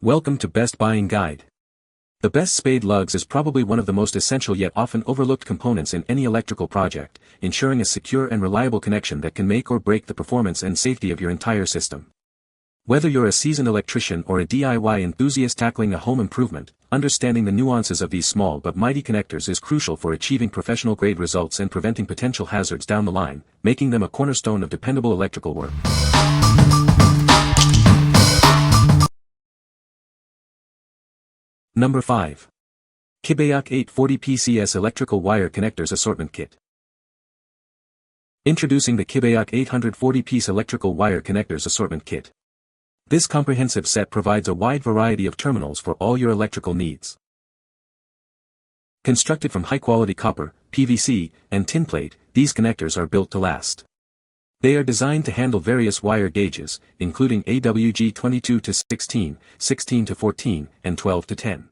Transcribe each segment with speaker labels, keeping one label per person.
Speaker 1: Welcome to Best Buying Guide. The best spade lugs is probably one of the most essential yet often overlooked components in any electrical project, ensuring a secure and reliable connection that can make or break the performance and safety of your entire system. Whether you're a seasoned electrician or a DIY enthusiast tackling a home improvement, understanding the nuances of these small but mighty connectors is crucial for achieving professional-grade results and preventing potential hazards down the line, making them a cornerstone of dependable electrical work. Number 5. Qibaok 840 PCS Electrical Wire Connectors Assortment Kit. Introducing the Qibaok 840-piece Electrical Wire Connectors Assortment Kit. This comprehensive set provides a wide variety of terminals for all your electrical needs. Constructed from high-quality copper, PVC, and tin plate, these connectors are built to last. They are designed to handle various wire gauges, including AWG 22 to 16, 16 to 14, and 12 to 10.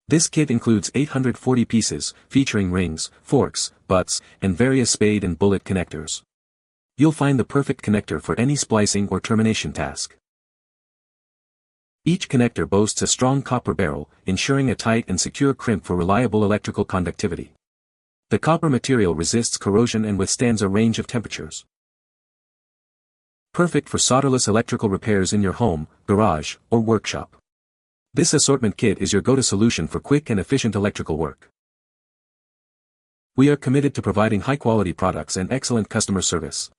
Speaker 1: This kit includes 840 pieces, featuring rings, forks, butts, and various spade and bullet connectors. You'll find the perfect connector for any splicing or termination task. Each connector boasts a strong copper barrel, ensuring a tight and secure crimp for reliable electrical conductivity. The copper material resists corrosion and withstands a range of temperatures. Perfect for solderless electrical repairs in your home, garage, or workshop. This assortment kit is your go-to solution for quick and efficient electrical work. We are committed to providing high-quality products and excellent customer service.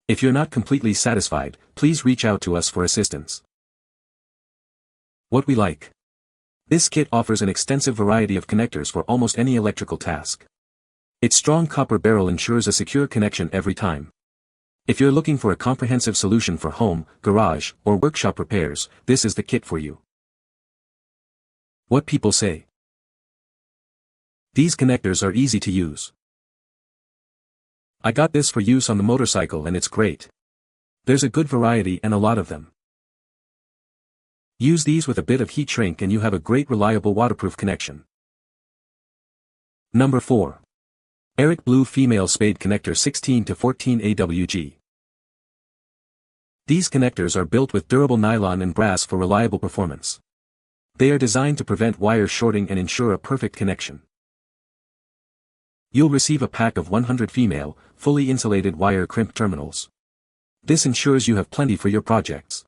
Speaker 1: If you're not completely satisfied, please reach out to us for assistance. What we like. This kit offers an extensive variety of connectors for almost any electrical task. Its strong copper barrel ensures a secure connection every time. If you're looking for a comprehensive solution for home, garage, or workshop repairs, this is the kit for you. What people say. These connectors are easy to use. I got this for use on the motorcycle and it's great. There's a good variety and a lot of them. Use these with a bit of heat shrink and you have a great reliable waterproof connection. Number 4. AIRIC Blue Female Spade Connector 16 to 14 AWG. These connectors are built with durable nylon and brass for reliable performance. They are designed to prevent wire shorting and ensure a perfect connection. You'll receive a pack of 100 female, fully insulated wire crimp terminals. This ensures you have plenty for your projects.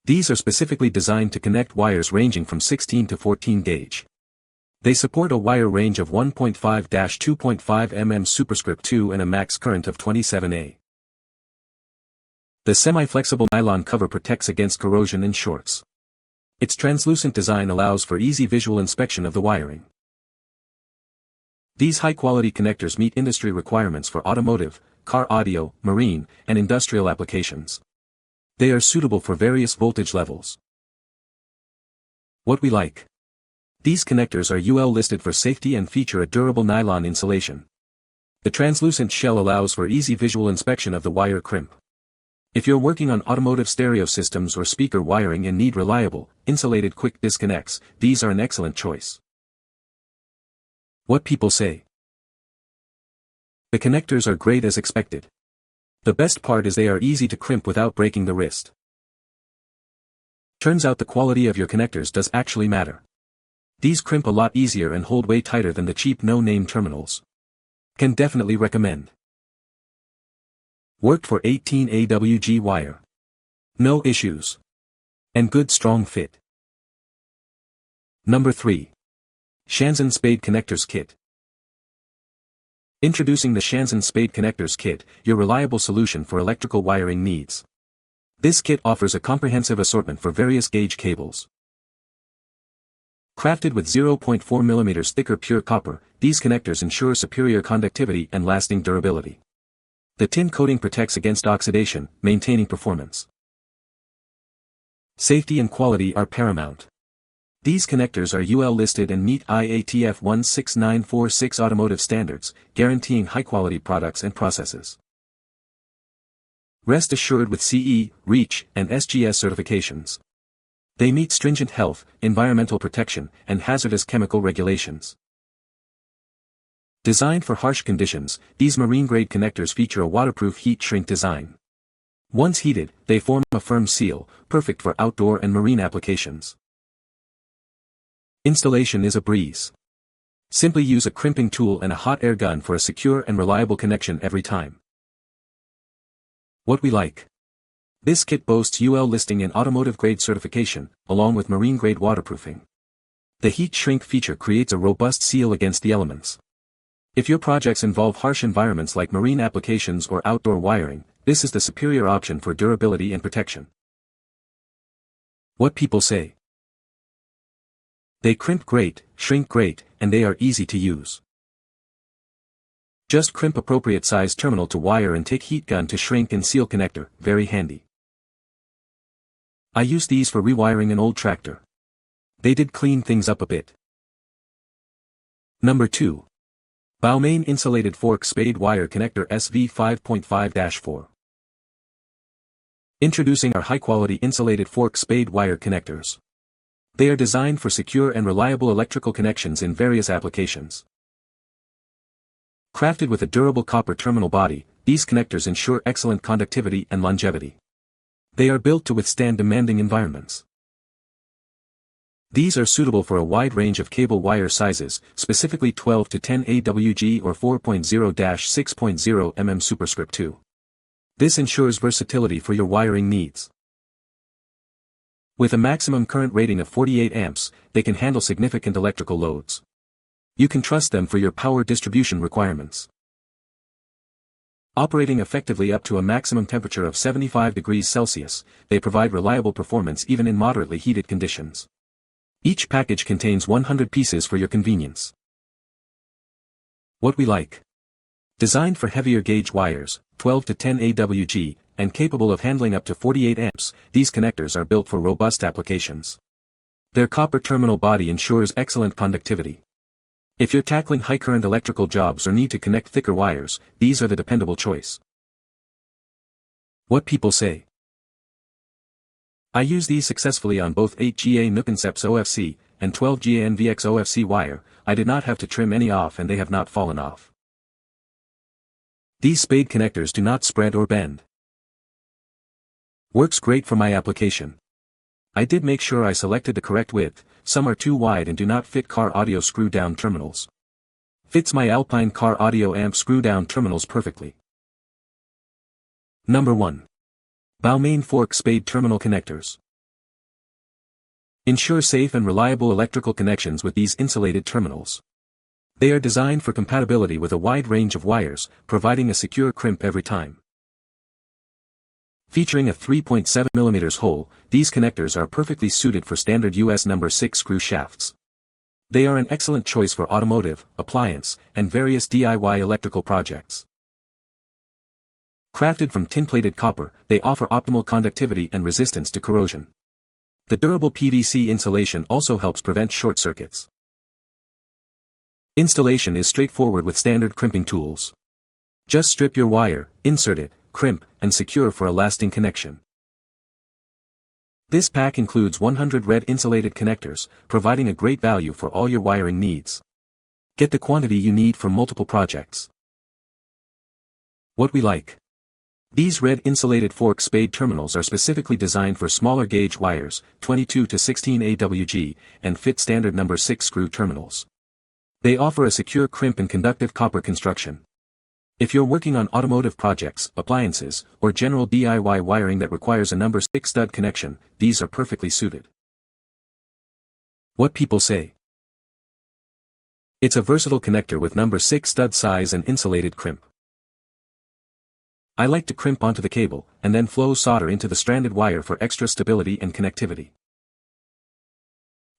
Speaker 1: These are specifically designed to connect wires ranging from 16 to 14 gauge. They support a wire range of 1.5-2.5 mm superscript 2 and a max current of 27 A. The semi-flexible nylon cover protects against corrosion and shorts. Its translucent design allows for easy visual inspection of the wiring. These high-quality connectors meet industry requirements for automotive, car audio, marine, and industrial applications. They are suitable for various voltage levels. What we like. These connectors are UL listed for safety and feature a durable nylon insulation. The translucent shell allows for easy visual inspection of the wire crimp. If you're working on automotive stereo systems or speaker wiring and need reliable, insulated quick disconnects, these are an excellent choice. What people say. The connectors are great as expected. The best part is they are easy to crimp without breaking the wrist. Turns out the quality of your connectors does actually matter. These crimp a lot easier and hold way tighter than the cheap no-name terminals. Can definitely recommend. Worked for 18 AWG wire. No issues. And good strong fit. Number 3. Chanzon Spade Connectors Kit. Introducing the Chanzon Spade Connectors Kit, your reliable solution for electrical wiring needs. This kit offers a comprehensive assortment for various gauge cables. Crafted with 0.4 mm thicker pure copper, these connectors ensure superior conductivity and lasting durability. The tin coating protects against oxidation, maintaining performance. Safety and quality are paramount. These connectors are UL listed and meet IATF 16946 automotive standards, guaranteeing high-quality products and processes. Rest assured with CE, REACH, and SGS certifications. They meet stringent health, environmental protection, and hazardous chemical regulations. Designed for harsh conditions, these marine-grade connectors feature a waterproof heat shrink design. Once heated, they form a firm seal, perfect for outdoor and marine applications. Installation is a breeze. Simply use a crimping tool and a hot air gun for a secure and reliable connection every time. What we like. This kit boasts UL listing and automotive-grade certification, along with marine-grade waterproofing. The heat shrink feature creates a robust seal against the elements. If your projects involve harsh environments like marine applications or outdoor wiring, this is the superior option for durability and protection. What people say. They crimp great, shrink great, and they are easy to use. Just crimp appropriate size terminal to wire and take heat gun to shrink and seal connector, very handy. I use these for rewiring an old tractor. They did clean things up a bit. Number 2. Baomain Insulated Fork Spade Wire Connector SV 5.5-4. Introducing our high-quality insulated fork spade wire connectors. They are designed for secure and reliable electrical connections in various applications. Crafted with a durable copper terminal body, these connectors ensure excellent conductivity and longevity. They are built to withstand demanding environments. These are suitable for a wide range of cable wire sizes, specifically 12 to 10 AWG or 4.0-6.0 mm superscript 2. This ensures versatility for your wiring needs. With a maximum current rating of 48 amps, they can handle significant electrical loads. You can trust them for your power distribution requirements. Operating effectively up to a maximum temperature of 75 degrees Celsius, they provide reliable performance even in moderately heated conditions. Each package contains 100 pieces for your convenience. What we like. Designed for heavier gauge wires, 12 to 10 AWG, and capable of handling up to 48 amps, these connectors are built for robust applications. Their copper terminal body ensures excellent conductivity. If you're tackling high-current electrical jobs or need to connect thicker wires, these are the dependable choice. What people say. I use these successfully on both 8GA Nuances OFC and 12GA NVX OFC wire. I did not have to trim any off and they have not fallen off. These spade connectors do not spread or bend. Works great for my application. I did make sure I selected the correct width. Some are too wide and do not fit car audio screw-down terminals. Fits my Alpine car audio amp screw-down terminals perfectly. Number 1. Baomain Fork Spade Terminal Connectors. Ensure safe and reliable electrical connections with these insulated terminals. They are designed for compatibility with a wide range of wires, providing a secure crimp every time. Featuring a 3.7 mm hole, these connectors are perfectly suited for standard US number 6 screw shafts. They are an excellent choice for automotive, appliance, and various DIY electrical projects. Crafted from tin-plated copper, they offer optimal conductivity and resistance to corrosion. The durable PVC insulation also helps prevent short circuits. Installation is straightforward with standard crimping tools. Just strip your wire, insert it, crimp, and secure for a lasting connection. This pack includes 100 red insulated connectors, providing a great value for all your wiring needs. Get the quantity you need for multiple projects. What we like. These red insulated fork spade terminals are specifically designed for smaller gauge wires, 22 to 16 AWG, and fit standard number 6 screw terminals. They offer a secure crimp and conductive copper construction. If you're working on automotive projects, appliances, or general DIY wiring that requires a number 6 stud connection, these are perfectly suited. What people say. It's a versatile connector with number 6 stud size and insulated crimp. I like to crimp onto the cable, and then flow solder into the stranded wire for extra stability and connectivity.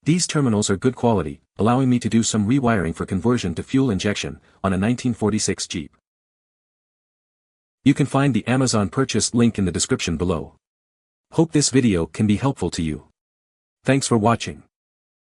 Speaker 1: These terminals are good quality, allowing me to do some rewiring for conversion to fuel injection, on a 1946 Jeep. You can find the Amazon purchase link in the description below. Hope this video can be helpful to you. Thanks for watching.